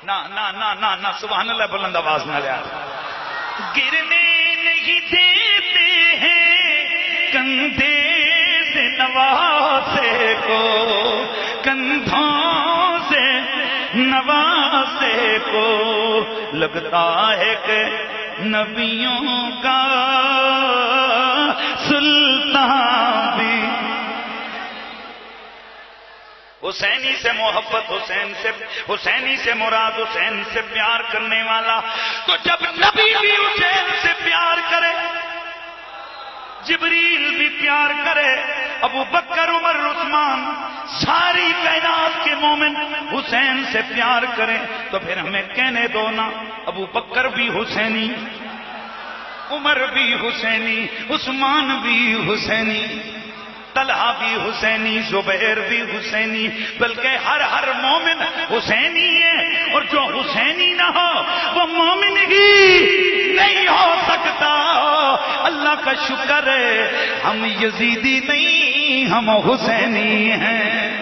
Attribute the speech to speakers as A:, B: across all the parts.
A: نہ نہ نہ نہ نہ سبحان اللہ بلند آواز نہ لیا. گرنے نہیں دیتے ہیں کندھے سے نواسے کو، کندھوں سے نواسے کو، لگتا ہے کہ نبیوں کا سلطان بھی. حسینی سے محبت، حسینی سے مراد، حسین سے پیار کرنے والا. تو جب نبی بھی حسین سے پیار کرے، جبریل بھی پیار کرے، ابو بکر عمر عثمان ساری کائنات کے مومن حسین سے پیار کریں، تو پھر ہمیں کہنے دو نا ابو بکر بھی حسینی، عمر بھی حسینی، عثمان بھی حسینی، طلحہ بھی حسینی، زبیر بھی حسینی، بلکہ ہر مومن حسینی ہے. اور جو حسینی نہ ہو وہ مومن ہی نہیں ہو سکتا. اللہ کا شکر ہے ہم یزیدی نہیں، ہم حسینی ہیں.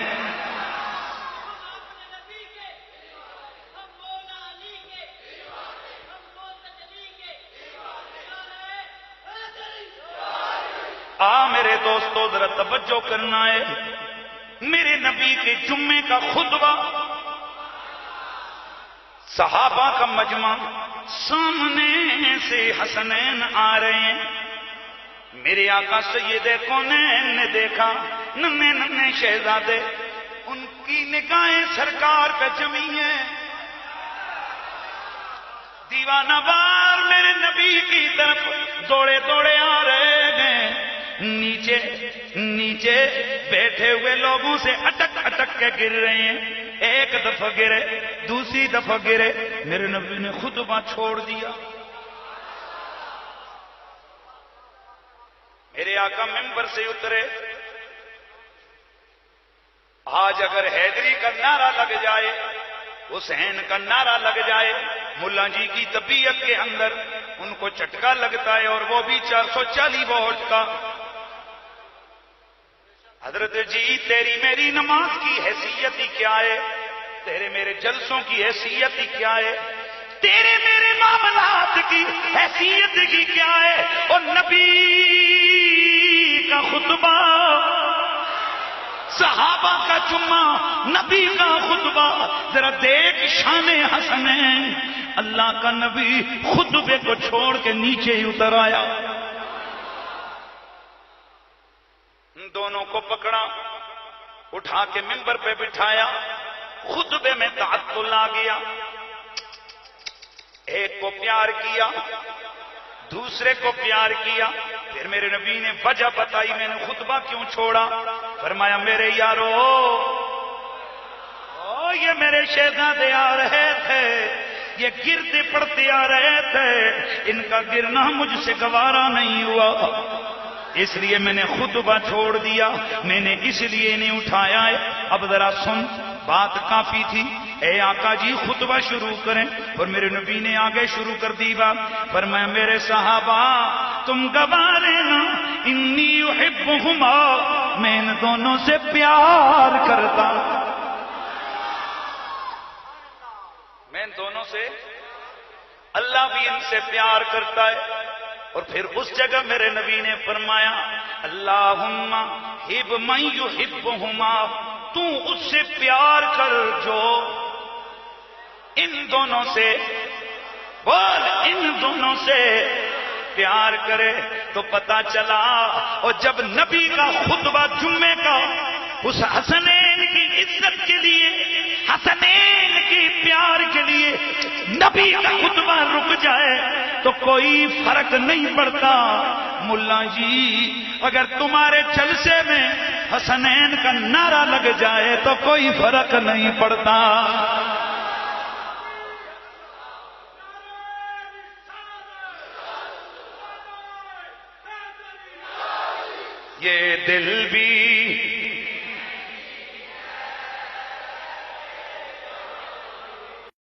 A: میرے دوستو ذرا توجہ کرنا ہے. میرے نبی کے جمعے کا خطبہ، صحابہ کا مجمع، سامنے سے حسنین آ رہے ہیں. میرے آقا سید کونین نے دیکھا ننھے ننھے شہزادے، ان کی نگاہیں سرکار پہ جمی ہیں. دیوانہ وار میرے نبی کی طرف دوڑے دوڑے آ رہے ہیں. نیچے بیٹھے ہوئے لوگوں سے اٹک اٹک کے گر رہے ہیں. ایک دفعہ گرے، دوسری دفعہ گرے، میرے نبی نے خطبہ چھوڑ دیا. میرے آقا منبر سے اترے. آج اگر حیدری کا نعرہ لگ جائے، حسین کا نعرہ لگ جائے، ملا جی کی طبیعت کے اندر ان کو چٹکا لگتا ہے، اور وہ بھی 440 ووٹ کا. حضرت جی تیری میری نماز کی حیثیت ہی کیا ہے، تیرے میرے جلسوں کی حیثیت ہی کیا ہے، تیرے میرے معاملات کی حیثیت ہی کیا ہے. اور نبی کا خطبہ، صحابہ کا جمعہ، نبی کا خطبہ، ذرا دیکھ شان حسنین. اللہ کا نبی خطبے کو چھوڑ کے نیچے ہی اتر آیا. دونوں کو پکڑا، اٹھا کے منبر پہ بٹھایا. خطبے میں تعطل آ گیا. ایک کو پیار کیا، دوسرے کو پیار کیا. پھر میرے نبی نے وجہ بتائی میں نے خطبہ کیوں چھوڑا. فرمایا میرے یارو، یہ میرے شہزادے آ رہے تھے، یہ گرتے پڑتے آ رہے تھے، ان کا گرنا مجھ سے گوارا نہیں ہوا، اس لیے میں نے خطبہ چھوڑ دیا، میں نے اس لیے نہیں اٹھایا ہے. اب ذرا سن، بات کافی تھی. اے آقا جی خطبہ شروع کریں. اور میرے نبی نے آگے شروع کر دی بات. فرمایا میرے صحابہ تم گواہ رہنا، انی احبہما، میں ان دونوں سے پیار کرتا، میں ان دونوں سے، اللہ بھی ان سے پیار کرتا ہے. اور پھر اس جگہ میرے نبی نے فرمایا اللہم ہب من یحبہما، تو اس سے پیار کر جو ان دونوں سے، بول ان دونوں سے پیار کرے. تو پتا چلا، اور جب نبی کا خطبہ جمعے کا اس حسنین کی عزت کے لیے، حسنین کی پیار کے لیے نبی کا خطبہ رک جائے تو کوئی فرق نہیں پڑتا. ملا جی اگر تمہارے جلسے میں حسنین کا نعرہ لگ جائے تو کوئی فرق نہیں پڑتا. یہ دل بھی